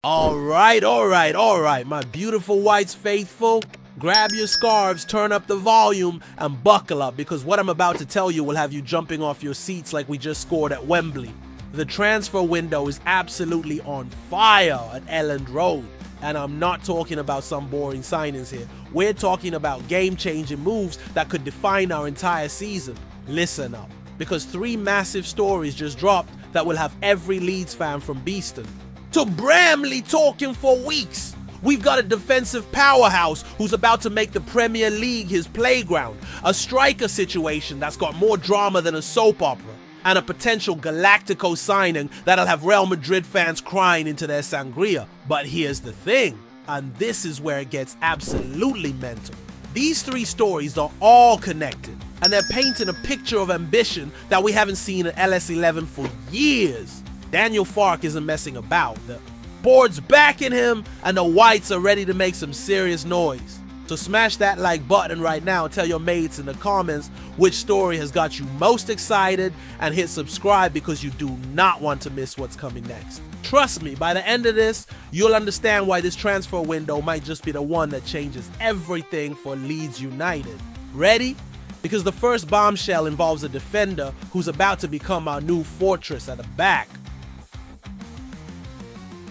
All right, my beautiful Whites faithful. Grab your scarves, turn up the volume, and buckle up because what I'm about to tell you will have you jumping off your seats like we just scored at Wembley. The transfer window is absolutely on fire at Elland Road. And I'm not talking about some boring signings here. We're talking about game-changing moves that could define our entire season. Listen up, because 3 massive stories just dropped that will have every Leeds fan from Beeston to Bramley talking for weeks. We've got a defensive powerhouse who's about to make the Premier League his playground, a striker situation that's got more drama than a soap opera, and a potential Galactico signing that'll have Real Madrid fans crying into their sangria. But here's the thing, and this is where it gets absolutely mental. These 3 stories are all connected, and they're painting a picture of ambition that we haven't seen at LS11 for years. Daniel Farke isn't messing about. The board's backing him, and the Whites are ready to make some serious noise. So smash that like button right now and tell your mates in the comments which story has got you most excited, and hit subscribe because you do not want to miss what's coming next. Trust me, by the end of this, you'll understand why this transfer window might just be the one that changes everything for Leeds United. Ready? Because the first bombshell involves a defender who's about to become our new fortress at the back.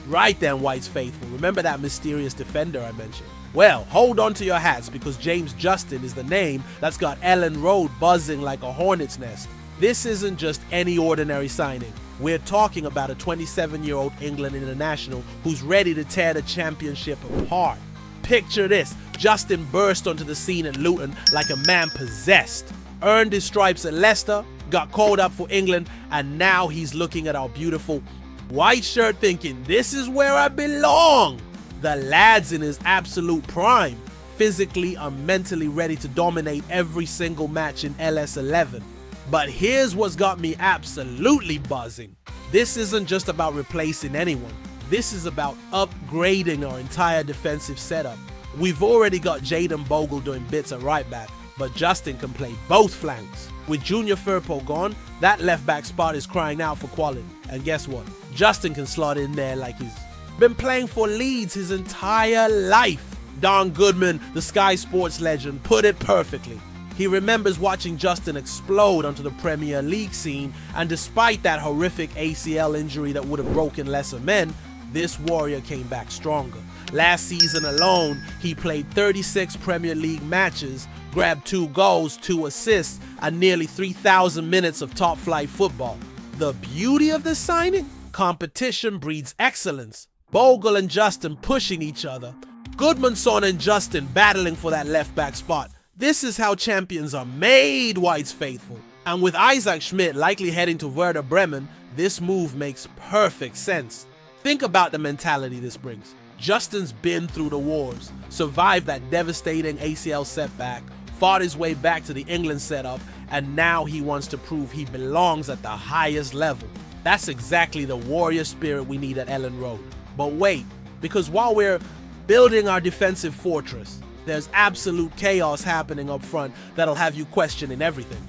Right then, Whites faithful, remember that mysterious defender I mentioned? Well, hold on to your hats because James Justin is the name that's got Elland Road buzzing like a hornet's nest. This isn't just any ordinary signing. We're talking about a 27-year-old England international who's ready to tear the championship apart. Picture this, Justin burst onto the scene at Luton like a man possessed, earned his stripes at Leicester, got called up for England, and now he's looking at our beautiful white shirt thinking, this is where I belong. The lad's in his absolute prime, physically and mentally ready to dominate every single match in LS11. But here's what's got me absolutely buzzing. This isn't just about replacing anyone. This is about upgrading our entire defensive setup. We've already got Jayden Bogle doing bits at right back, but Justin can play both flanks. With Junior Firpo gone, that left back spot is crying out for quality. And guess what? Justin can slot in there like he's been playing for Leeds his entire life. Don Goodman, the Sky Sports legend, put it perfectly. He remembers watching Justin explode onto the Premier League scene, and despite that horrific ACL injury that would have broken lesser men, this warrior came back stronger. Last season alone, he played 36 Premier League matches, grabbed 2 goals, 2 assists, and nearly 3,000 minutes of top-flight football. The beauty of this signing? Competition breeds excellence. Bogle and Justin pushing each other. Goodmanson and Justin battling for that left-back spot. This is how champions are made, Whites faithful. And with Isaac Schmidt likely heading to Werder Bremen, this move makes perfect sense. Think about the mentality this brings. Justin's been through the wars, survived that devastating ACL setback, fought his way back to the England setup, and now he wants to prove he belongs at the highest level. That's exactly the warrior spirit we need at Elland Road. But wait, because while we're building our defensive fortress, there's absolute chaos happening up front that'll have you questioning everything.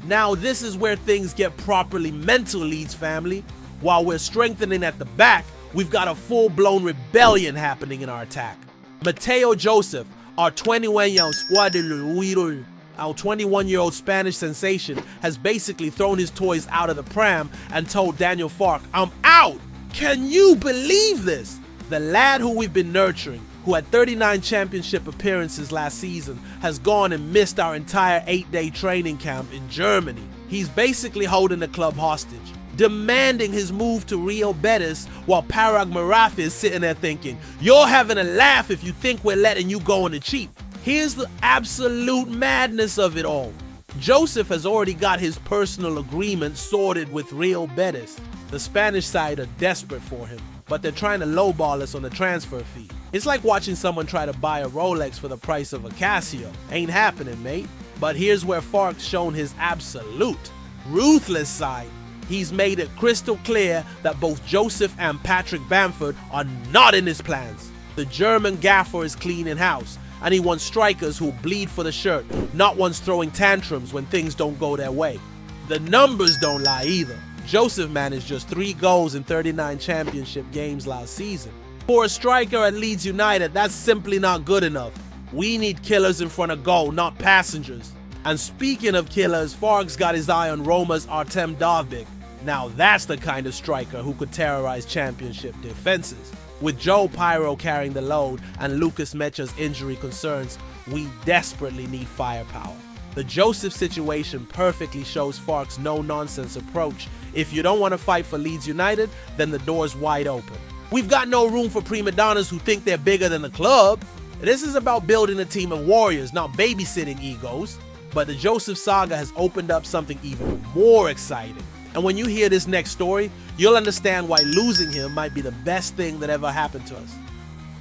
Now this is where things get properly mental, Leeds family. While we're strengthening at the back, we've got a full-blown rebellion happening in our attack. Mateo Joseph, our 21-year-old Spanish sensation, has basically thrown his toys out of the pram and told Daniel Farke, I'm out! Can you believe this? The lad who we've been nurturing, who had 39 championship appearances last season, has gone and missed our entire 8-day training camp in Germany. He's basically holding the club hostage, demanding his move to Real Betis, while Parag Marafi is sitting there thinking, you're having a laugh if you think we're letting you go on the cheap. Here's the absolute madness of it all. Joseph has already got his personal agreement sorted with Real Betis. The Spanish side are desperate for him, but they're trying to lowball us on the transfer fee. It's like watching someone try to buy a Rolex for the price of a Casio. Ain't happening, mate. But here's where Farke's shown his absolute, ruthless side. He's made it crystal clear that both Joseph and Patrick Bamford are not in his plans. The German gaffer is cleaning house, and he wants strikers who bleed for the shirt, not ones throwing tantrums when things don't go their way. The numbers don't lie either. Joseph managed just 3 goals in 39 championship games last season. For a striker at Leeds United, that's simply not good enough. We need killers in front of goal, not passengers. And speaking of killers, Fark's got his eye on Roma's Artem Dovbyk. Now that's the kind of striker who could terrorize championship defenses. With Joe Pyro carrying the load and Lucas Mecha's injury concerns, we desperately need firepower. The Joseph situation perfectly shows Fark's no-nonsense approach. If you don't want to fight for Leeds United, then the door's wide open. We've got no room for prima donnas who think they're bigger than the club. This is about building a team of warriors, not babysitting egos. But the Joseph saga has opened up something even more exciting. And when you hear this next story, you'll understand why losing him might be the best thing that ever happened to us.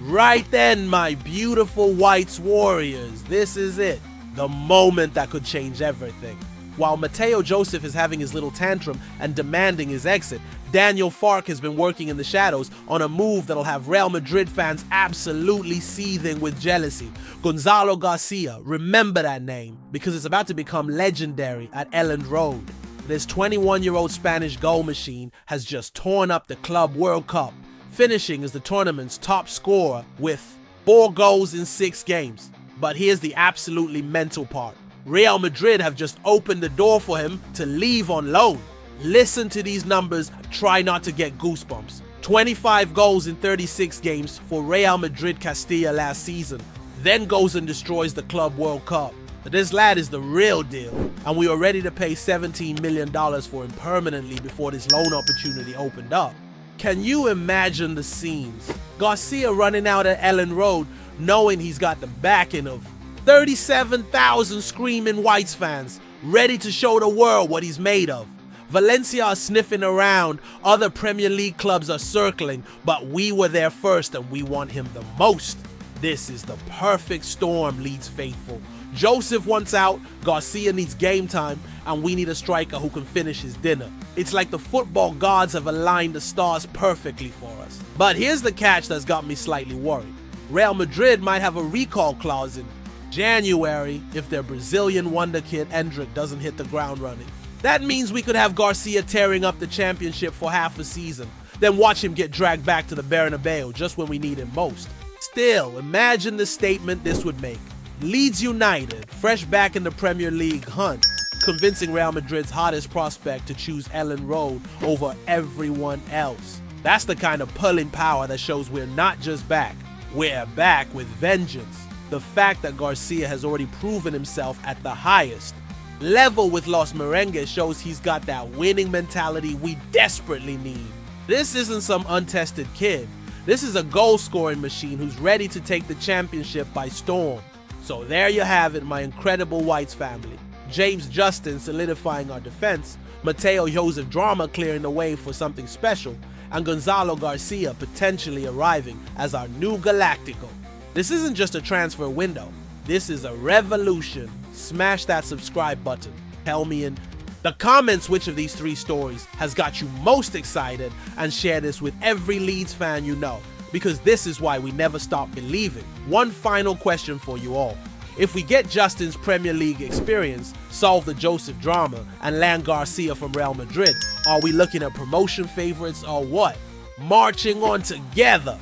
Right then, my beautiful Whites warriors, this is it. The moment that could change everything. While Mateo Joseph is having his little tantrum and demanding his exit, Daniel Fark has been working in the shadows on a move that'll have Real Madrid fans absolutely seething with jealousy. Gonzalo Garcia, remember that name, because it's about to become legendary at Elland Road. This 21-year-old Spanish goal machine has just torn up the Club World Cup, finishing as the tournament's top scorer with 4 goals in 6 games. But here's the absolutely mental part. Real Madrid have just opened the door for him to leave on loan. Listen to these numbers, try not to get goosebumps. 25 goals in 36 games for Real Madrid Castilla last season, then goes and destroys the Club World Cup. This lad is the real deal, and we were ready to pay $17 million for him permanently before this loan opportunity opened up. Can you imagine the scenes? Garcia running out at Elland Road knowing he's got the backing of 37,000 screaming Whites fans, ready to show the world what he's made of. Valencia are sniffing around, other Premier League clubs are circling, but we were there first and we want him the most. This is the perfect storm, Leeds faithful. Joseph wants out, Garcia needs game time, and we need a striker who can finish his dinner. It's like the football gods have aligned the stars perfectly for us. But here's the catch that's got me slightly worried. Real Madrid might have a recall clause in January if their Brazilian wonder kid Endrick doesn't hit the ground running. That means we could have Garcia tearing up the championship for half a season, then watch him get dragged back to the Bernabeu just when we need him most. Still, imagine the statement this would make. Leeds United, fresh back in the Premier League hunt, convincing Real Madrid's hottest prospect to choose Elland Road over everyone else. That's the kind of pulling power that shows we're not just back, we're back with vengeance. The fact that Garcia has already proven himself at the highest level with Los Merengues shows he's got that winning mentality we desperately need. This isn't some untested kid. This is a goal-scoring machine who's ready to take the championship by storm. So there you have it, my incredible Whites family. James Justin solidifying our defense, Mateo Joseph drama clearing the way for something special, and Gonzalo Garcia potentially arriving as our new Galactico. This isn't just a transfer window, this is a revolution. Smash that subscribe button. Tell me in the comments which of these 3 stories has got you most excited, and share this with every Leeds fan you know, because this is why we never stop believing. One final question for you all. If we get Justin's Premier League experience, solve the Joseph drama, and land Garcia from Real Madrid, are we looking at promotion favorites or what? Marching on together.